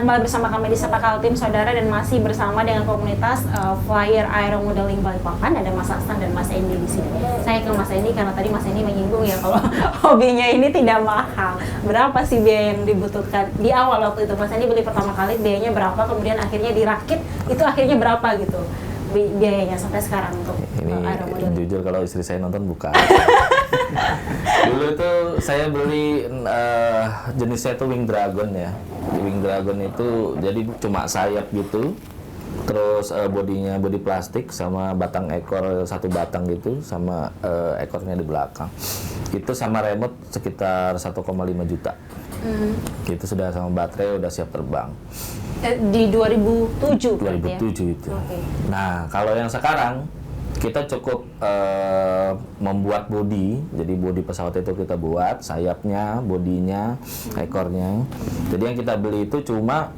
kembali bersama kami di Sapa Kaltim, saudara, dan masih bersama dengan komunitas Flyer Aero Modeling Balikpapan. Ada Mas Hasan dan Mas Endi di sini. Saya ke Mas Endi karena tadi Mas Endi menyinggung ya kalau hobinya ini tidak mahal. Berapa sih biaya yang dibutuhkan di awal waktu itu? Mas Endi beli pertama kali biayanya berapa? Kemudian akhirnya dirakit itu akhirnya berapa gitu biayanya sampai sekarang untuk aero modeling? Jujur kalau istri saya nonton bukan. Dulu itu saya beli jenisnya itu Wing Dragon ya. Wing Dragon itu jadi cuma sayap gitu, terus bodinya bodi plastik sama batang ekor satu batang gitu, sama ekornya di belakang. Itu sama remote sekitar 1,5 juta. Itu sudah sama baterai, udah siap terbang. Di 2007 2007 ya? itu. Okay. Nah, kalau yang sekarang kita cukup membuat bodi, jadi bodi pesawat itu kita buat, sayapnya, bodinya, ekornya. Jadi yang kita beli itu cuma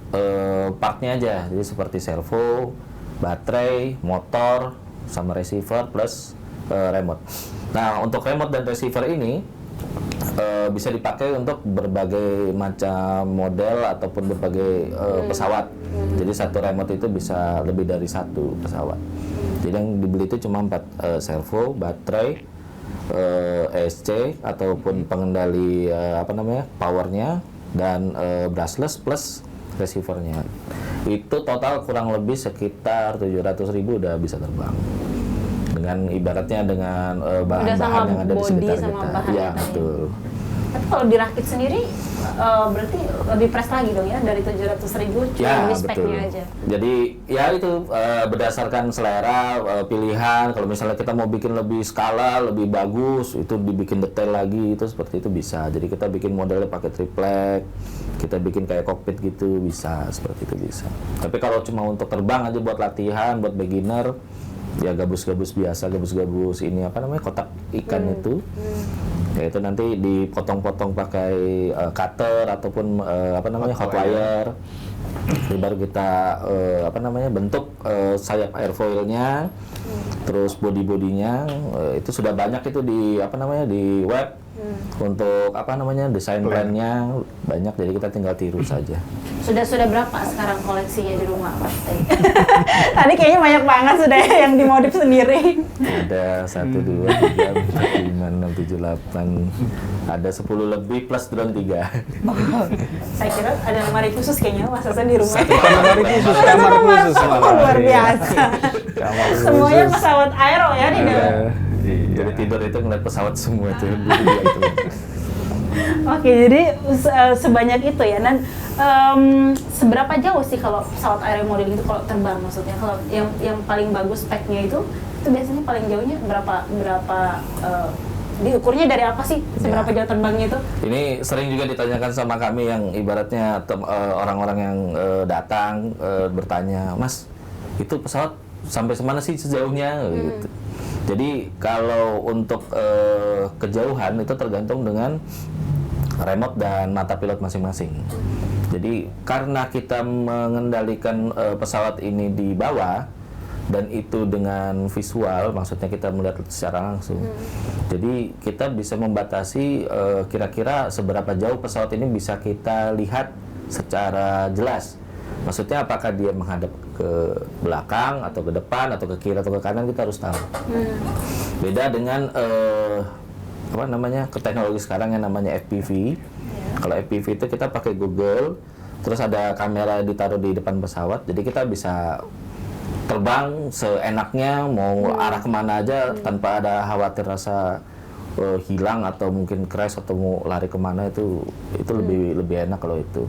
partnya aja, jadi seperti servo, baterai, motor, sama receiver plus remote. Nah, untuk remote dan receiver ini bisa dipakai untuk berbagai macam model ataupun berbagai pesawat. Jadi satu remote itu bisa lebih dari satu pesawat. Jadi yang dibeli itu cuma 4 servo, baterai, ESC ataupun pengendali powernya, dan brushless plus receivernya. Itu total kurang lebih sekitar 700.000 udah bisa terbang. Dengan ibaratnya dengan bahan-bahan yang ada di sekitar kita. Iya, betul. Tapi kalau dirakit sendiri berarti lebih fresh lagi dong ya, dari 700.000 cuma Ya, di speknya aja. Jadi ya itu berdasarkan selera, pilihan. Kalau misalnya kita mau bikin lebih skala, lebih bagus, itu dibikin detail lagi, itu seperti itu bisa. Jadi kita bikin modelnya pakai triplek, kita bikin kayak cockpit gitu, bisa, seperti itu bisa. Tapi kalau cuma untuk terbang aja buat latihan, buat beginner, ya gabus-gabus biasa, gabus-gabus ini kotak ikan itu. Ya itu nanti dipotong-potong pakai cutter ataupun hot wire. Jadi baru kita bentuk sayap airfoilnya, terus body-bodinya itu sudah banyak itu di di web. Untuk desain plannya banyak, jadi kita tinggal tiru saja. Sudah berapa sekarang koleksinya di rumah pasti? Tadi kayaknya banyak banget sudah yang dimodif sendiri. Ada 1, 2, 3, 4, 5, 6, 7, 8. Ada 10 lebih plus drone 3. Saya kira ada lemari khusus kayaknya Mas Hasan di rumah. Kamar khusus, kamar khusus. Luar biasa. Semuanya pesawat aero ya di dalam. Jadi tidur itu ngeliat pesawat semua itu. Oke, jadi sebanyak itu ya. Dan seberapa jauh sih kalau pesawat aero modeling itu kalau terbang, maksudnya kalau yang paling bagus speknya itu biasanya paling jauhnya berapa diukurnya dari apa sih, seberapa jauh terbangnya itu? Ini sering juga ditanyakan sama kami yang ibaratnya orang-orang yang datang bertanya, Mas, itu pesawat sampai semana sih sejauhnya gitu. Jadi kalau untuk kejauhan itu tergantung dengan remote dan mata pilot masing-masing. Jadi karena kita mengendalikan pesawat ini di bawah dan itu dengan visual, maksudnya kita melihat secara langsung. Jadi kita bisa membatasi kira-kira seberapa jauh pesawat ini bisa kita lihat secara jelas. Maksudnya apakah dia menghadap ke belakang atau ke depan atau ke kiri atau ke kanan, kita harus tahu. Beda dengan teknologi sekarang yang namanya FPV. Kalau FPV itu kita pakai Google, terus ada kamera ditaruh di depan pesawat, jadi kita bisa terbang seenaknya, mau arah kemana aja tanpa ada khawatir rasa hilang atau mungkin crash atau mau lari kemana, itu lebih enak kalau itu.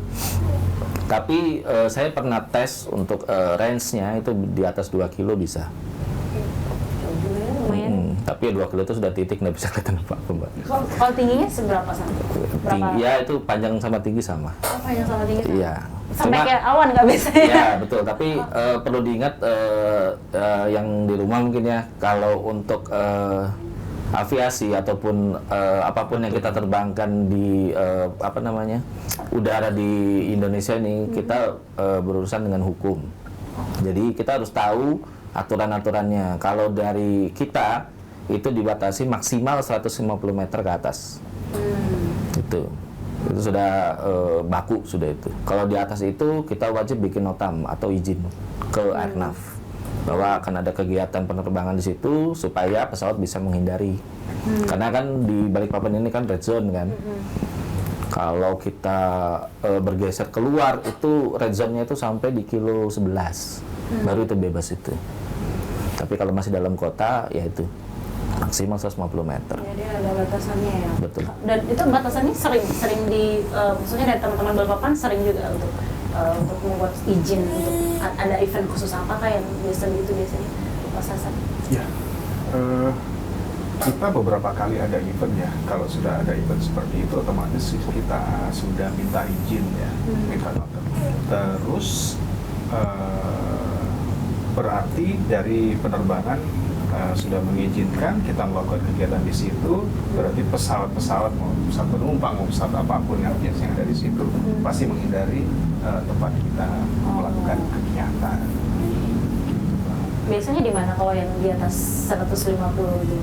Tapi saya pernah tes untuk range-nya itu di atas 2 kilo bisa. Tapi 2 kilo itu sudah titik, nggak bisa kelihatan apa-apa, Mbak. Kalau tingginya seberapa sampai? Ya itu panjang sama tinggi sama. Oh, panjang sama tinggi sama? Iya. Sampai kayak awan nggak bisa ya? Iya, betul. Tapi perlu diingat yang di rumah mungkin ya, kalau untuk aviasi ataupun apapun yang kita terbangkan di udara di Indonesia ini, kita berurusan dengan hukum. Jadi kita harus tahu aturan-aturannya. Kalau dari kita itu dibatasi maksimal 150 meter ke atas. Itu. Itu sudah baku sudah itu. Kalau di atas itu kita wajib bikin notam atau izin ke Airnav bahwa akan ada kegiatan penerbangan di situ supaya pesawat bisa menghindari. Karena kan di Balikpapan ini kan red zone kan. Kalau kita bergeser keluar itu red zone-nya itu sampai di kilo 11. Baru itu bebas itu. Tapi kalau masih dalam kota ya itu maksimal 150 meter. Jadi ada batasannya ya. Betul. Dan itu batasannya sering di maksudnya dari teman-teman Balikpapan sering juga untuk membuat izin untuk ada event khusus apa yang biasanya Mas Hasan? Ya, kita beberapa kali ada event ya. Kalau sudah ada event seperti itu, otomatis kita sudah minta izin ya, minta notam. Terus berarti dari penerbangan sudah mengizinkan kita melakukan kegiatan di situ. Berarti pesawat-pesawat mau pesawat penumpang mau pesawat apapun yang biasanya ada di situ pasti menghindari tempat kita melakukan kegiatan. Biasanya di mana kalau yang di atas 150 itu?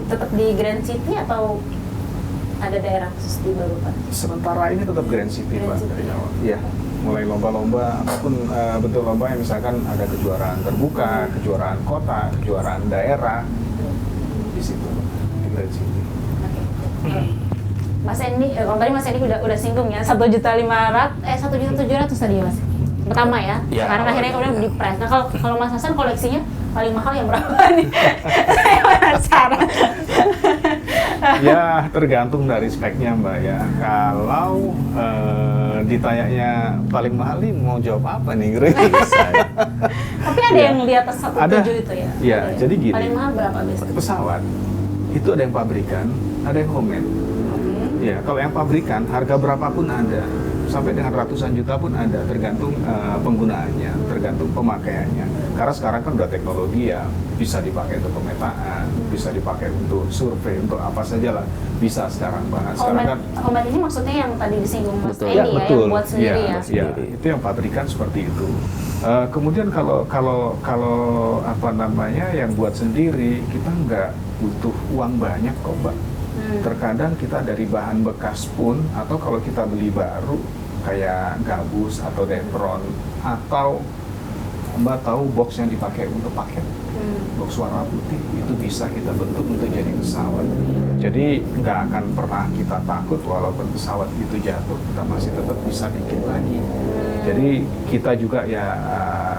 Tetap di Grand City atau ada daerah khusus di Balikpapan? Sementara ini tetap Grand City, Pak, dari awal. Iya, mulai lomba-lomba apapun bentuk lomba yang misalkan ada kejuaraan terbuka, kejuaraan kota, kejuaraan daerah di situ di Grand City. Mas Endi, kalau tadi Mas Endi udah singgung ya 1.700.000 tadi ya Mas. Pertama ya. Ya, Sekarang akhirnya kemudian ya. di price. Nah kalau Mas Hasan koleksinya paling mahal yang berapa nih? Saya penasaran. Ya, tergantung dari speknya, Mbak ya. Kalau ditanyanya paling mahal nih mau jawab apa nih, Greg? Tapi ada yang di atas 1.700.000 itu ya? Iya, Ada jadi gini. Paling mahal berapa biasanya? Pesawat itu ada yang pabrikan, ada yang homemade. Ya, kalau yang pabrikan harga berapapun ada, sampai dengan ratusan juta pun ada, tergantung penggunaannya, tergantung pemakaiannya. Karena sekarang kan udah teknologi ya, bisa dipakai untuk pemetaan, bisa dipakai untuk survei, untuk apa saja lah, bisa sekarang banget. Sekarang kan Homemade ini maksudnya yang tadi disinggung Mas Betul. Endi ya, ya, betul. yang buat sendiri ya? Ya, itu yang pabrikan seperti itu. Kemudian kalau apa namanya yang buat sendiri, kita nggak butuh uang banyak kok, Mbak. Terkadang kita dari bahan bekas pun, atau kalau kita beli baru kayak gabus atau Depron, atau Mbak tahu box yang dipakai untuk paket, box warna putih, itu bisa kita bentuk untuk jadi pesawat. Jadi nggak akan pernah kita takut walaupun pesawat itu jatuh, kita masih tetap bisa bikin lagi. Jadi kita juga ya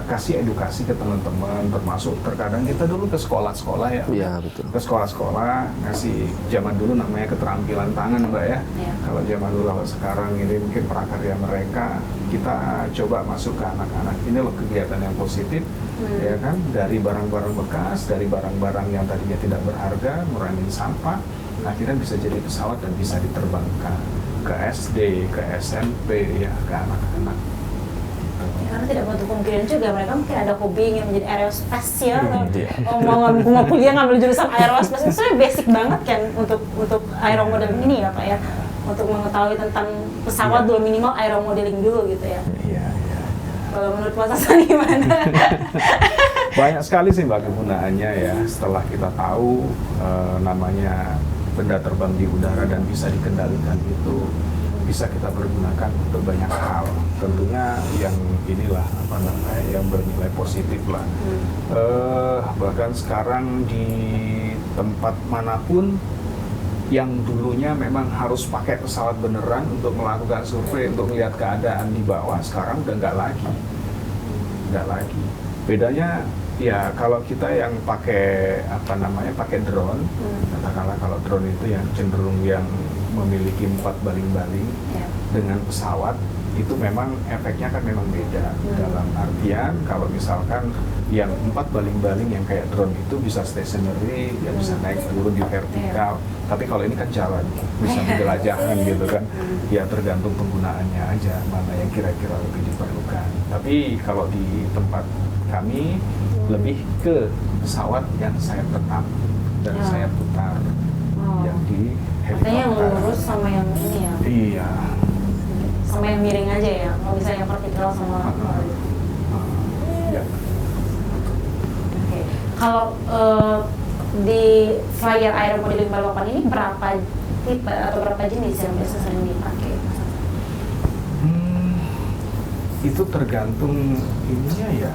kasih edukasi ke teman-teman, termasuk terkadang kita dulu ke sekolah-sekolah ya. Iya, betul. Ke sekolah-sekolah ngasih, zaman dulu namanya keterampilan tangan, Mbak ya. Iya. Kalau zaman dulu, kalau sekarang ini mungkin prakarya mereka, kita coba masuk ke anak-anak. Ini loh kegiatan yang positif, ya kan? Dari barang-barang bekas, dari barang-barang yang tadinya tidak berharga, ngurangin sampah, akhirnya bisa jadi pesawat dan bisa diterbangkan ke SD, ke SMP, ya ke anak-anak. Karena tidak menutup kemungkinan juga mereka mungkin ada hobi yang menjadi aerospace ya. Iya. Mau kuliah ngambil jurusan aerospace itu sebenarnya basic banget kan untuk aeromodeling ini ya Pak ya. Untuk mengetahui tentang pesawat dulu, minimal aeromodeling dulu gitu ya. Iya, iya. Kalau menurut Mas Hasan gimana? Banyak sekali sih Mbak kegunaannya ya, setelah kita tahu namanya benda terbang di udara dan bisa dikendalikan itu bisa kita pergunakan untuk banyak hal. Tentunya yang inilah apa namanya yang bernilai positif lah. Bahkan sekarang di tempat manapun yang dulunya memang harus pakai pesawat beneran untuk melakukan survei, untuk melihat keadaan di bawah, sekarang udah nggak lagi. Bedanya ya kalau kita yang pakai apa namanya pakai drone, katakanlah kalau drone itu yang cenderung yang memiliki 4 baling-baling Ya. dengan pesawat, itu memang efeknya kan memang beda. Dalam artian kalau misalkan yang 4 baling-baling yang kayak drone itu bisa stationary, ya bisa naik turun di vertikal. Tapi kalau ini kan jalan, bisa menjelajahkan gitu kan. Ya tergantung penggunaannya aja, mana yang kira-kira lebih diperlukan. Tapi kalau di tempat kami lebih ke pesawat yang sayap tetap dan Ya. sayap putar, yang di Artinya yang helikopter. lurus sama yang ini ya, Iya. sama yang miring aja ya. Kalau misalnya yang vertikal sama Ya. Oke. Kalau di Flyer Aeromodeling Balikpapan ini berapa tipe atau berapa jenis yang biasa sering dipakai? Itu tergantung ininya ya.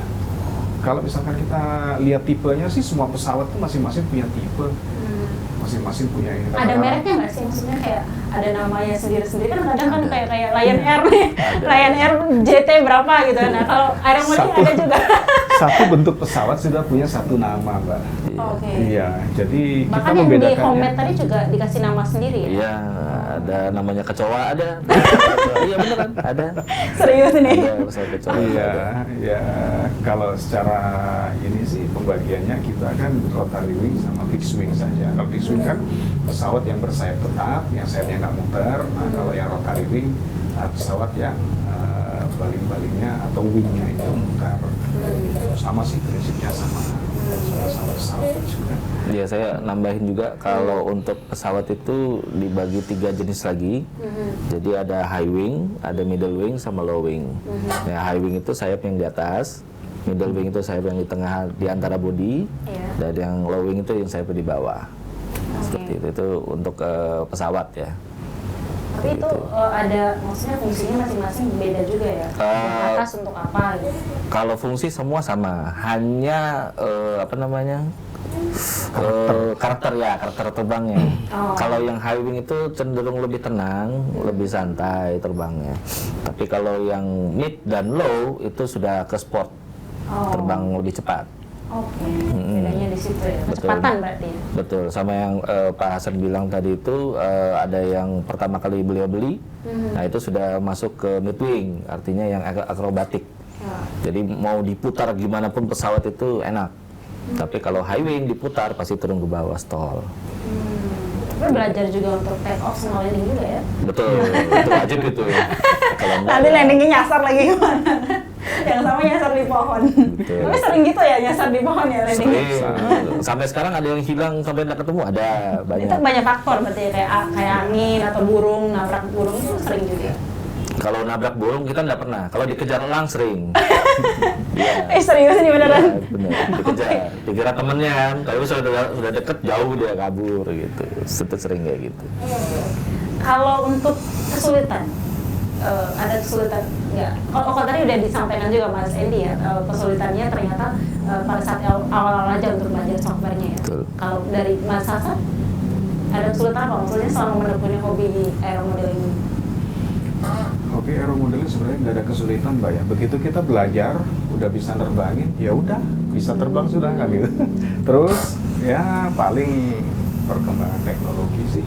Kalau misalkan kita lihat tipenya sih, semua pesawat tuh masing-masing punya tipe, masing-masing punya ini. Ada mereknya nggak sih? Maksudnya kayak ada namanya sendiri-sendiri kan kadang kan kayak Lion Air nih, Lion Air JT berapa gitu kan. Nah, kalau Aero Modeling ada juga. Satu bentuk pesawat sudah punya satu nama, Mbak. Oke. Iya, jadi Bahkan kita yang di membedakannya. Homemade tadi juga dikasih nama sendiri ya? Iya, ada namanya kecoa ada. Iya beneran, ada. Serius nih? Ada pesawat kecoa. Iya, ada. ya kalau secara ini sih pembagiannya kita kan rotary wing sama fixed wing saja. Kalau fixed wing kan pesawat yang bersayap tetap, yang sayapnya nggak muter. Nah, kalau yang rotary wing pesawat yang baling-balingnya atau wingnya itu muter. Sama sih prinsipnya sama pesawat juga. Iya, saya nambahin juga kalau untuk pesawat itu dibagi 3 jenis lagi. Jadi ada high wing, ada middle wing, sama low wing. Nah, high wing itu sayap yang di atas, middle wing itu sayap yang di tengah di antara bodi, Iya. dan yang low wing itu yang sayap di bawah. Oke. Seperti itu untuk pesawat ya. Tapi itu ada, maksudnya fungsinya masing-masing beda juga ya? Yang atas untuk apa gitu? Kalau fungsi semua sama, hanya karakter terbangnya. Oh. Kalau yang high wing itu cenderung lebih tenang, lebih santai terbangnya. Tapi kalau yang mid dan low itu sudah ke sport, Oh. terbang lebih cepat. Oke, bedanya di situ ya, kecepatan berarti ya? Betul, sama yang Pak Hasan bilang tadi itu ada yang pertama kali beliau beli, nah itu sudah masuk ke mid wing, artinya yang akrobatik. Ya. Jadi mau diputar gimana pun pesawat itu enak. Tapi kalau high wing diputar pasti turun ke bawah stall. Tapi belajar juga untuk take off sama landing juga ya? Betul, itu wajib itu. Kalau enggak, Nanti ya, landingnya nyasar lagi kemana? Yang sama nyasar di pohon. Betul. Tapi sering gitu ya nyasar di pohon ya landingnya? sering. Sampai sekarang ada yang hilang sampai nggak ketemu, ada banyak. Itu banyak faktor berarti ya, kayak angin atau burung, nabrak burung itu sering juga. Kalau nabrak burung kita nggak pernah, kalau dikejar elang sering. Iya. Serius nih beneran? Ya, bener, dikejar. Dikira temennya kan, tapi sudah deket jauh dia kabur gitu. Itu sering kayak gitu. Kalau untuk kesulitan, ada kesulitan nggak? Kalau tadi udah disampaikan juga Mas Endi ya, kesulitannya ternyata pada saat awal-awal aja untuk belajar softwarenya ya. Betul. Kalau dari Mas Hasan, ada kesulitan apa? Maksudnya selama menekuni hobi aero modeling ini? Hobi aero modeling sebenarnya nggak ada kesulitan, Mbak ya. Begitu kita belajar, udah bisa nerbangin, ya udah bisa terbang sudah kan gitu. Terus ya paling perkembangan teknologi sih.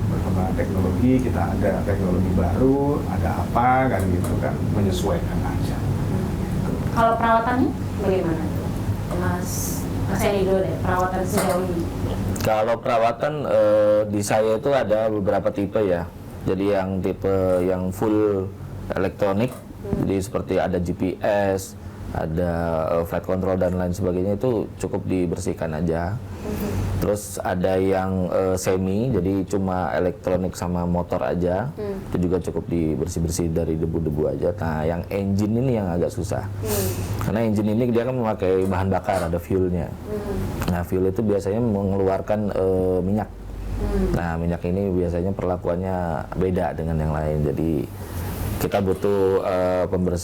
Perkembangan teknologi, kita ada teknologi baru, ada apa kan gitu kan, menyesuaikan aja. Kalau perawatannya bagaimana? Mas Endi dulu deh, perawatan sejauh ini. Kalau perawatan di saya itu ada beberapa tipe ya. Jadi yang tipe yang full elektronik, jadi seperti ada GPS, ada flight control dan lain sebagainya, itu cukup dibersihkan aja. Terus ada yang semi, jadi cuma elektronik sama motor aja, itu juga cukup dibersih-bersih dari debu-debu aja. Nah, yang engine ini yang agak susah, karena engine ini dia kan memakai bahan bakar, ada fuelnya. Nah, fuel itu biasanya mengeluarkan minyak. Nah, minyak ini biasanya perlakuannya beda dengan yang lain. Jadi kita butuh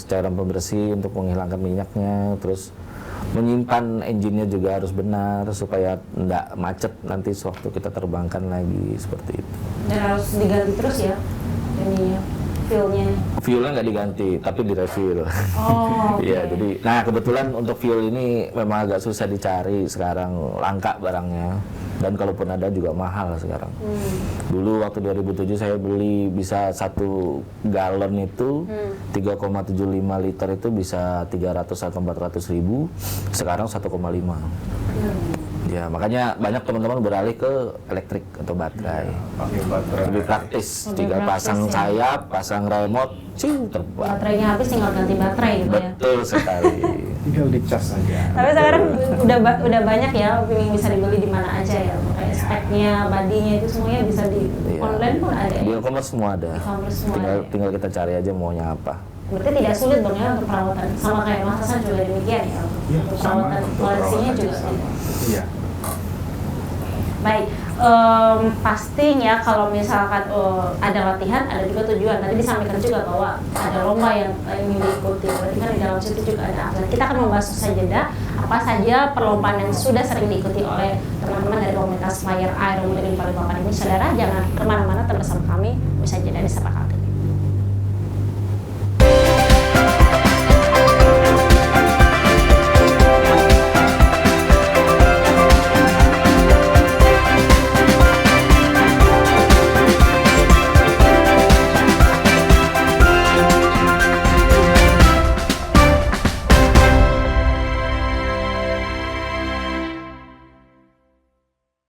cairan pembersih untuk menghilangkan minyaknya, terus menyimpan engine-nya juga harus benar supaya tidak macet nanti sewaktu kita terbangkan lagi, seperti itu. Dan harus diganti terus ya ininya, fuelnya. Fuelnya nggak diganti, tapi direfill. Oh, oke. Iya, jadi, nah kebetulan untuk fuel ini memang agak susah dicari sekarang, langka barangnya. Dan kalaupun ada juga mahal sekarang. Dulu waktu 2007 saya beli bisa 1 galon itu 3,75 liter itu bisa 300 atau 400 ribu. Sekarang 1,5. Ya, makanya banyak teman-teman beralih ke elektrik atau baterai. Pakai baterai. Lebih praktis, Lebih tinggal praktis, pasang ya. sayap, pasang remote, terbang. Baterainya habis tinggal ganti baterai gitu ya. Betul sekali. Tinggal dicas saja. Tapi sekarang udah banyak ya yang bisa dibeli di mana aja ya. Kayak speknya, badinya itu semuanya bisa di Iya. online pun ada Di ya. e-commerce semua ada. E-commerce semua ada. Tinggal kita cari aja maunya apa. Berarti tidak sulit dong ya untuk perawatan. Sama kayak Mas Hasan juga demikian ya. Ya, Untuk sama perawatan untuk koleksinya perawatan juga. sama. Iya. Baik, pastinya kalau misalkan ada latihan, ada juga tujuan. Tadi disampaikan juga bahwa ada lomba yang ingin diikuti. Berarti kan di dalam situ juga ada atlet. Kita akan membahas usai jeda apa saja perlombaan yang sudah sering diikuti oleh teman-teman dari komunitas Flyer Iron Modeling Balikpapan ini. Saudara, jangan kemana-mana, tetap bersama kami usai jeda di Sapa Kaltim.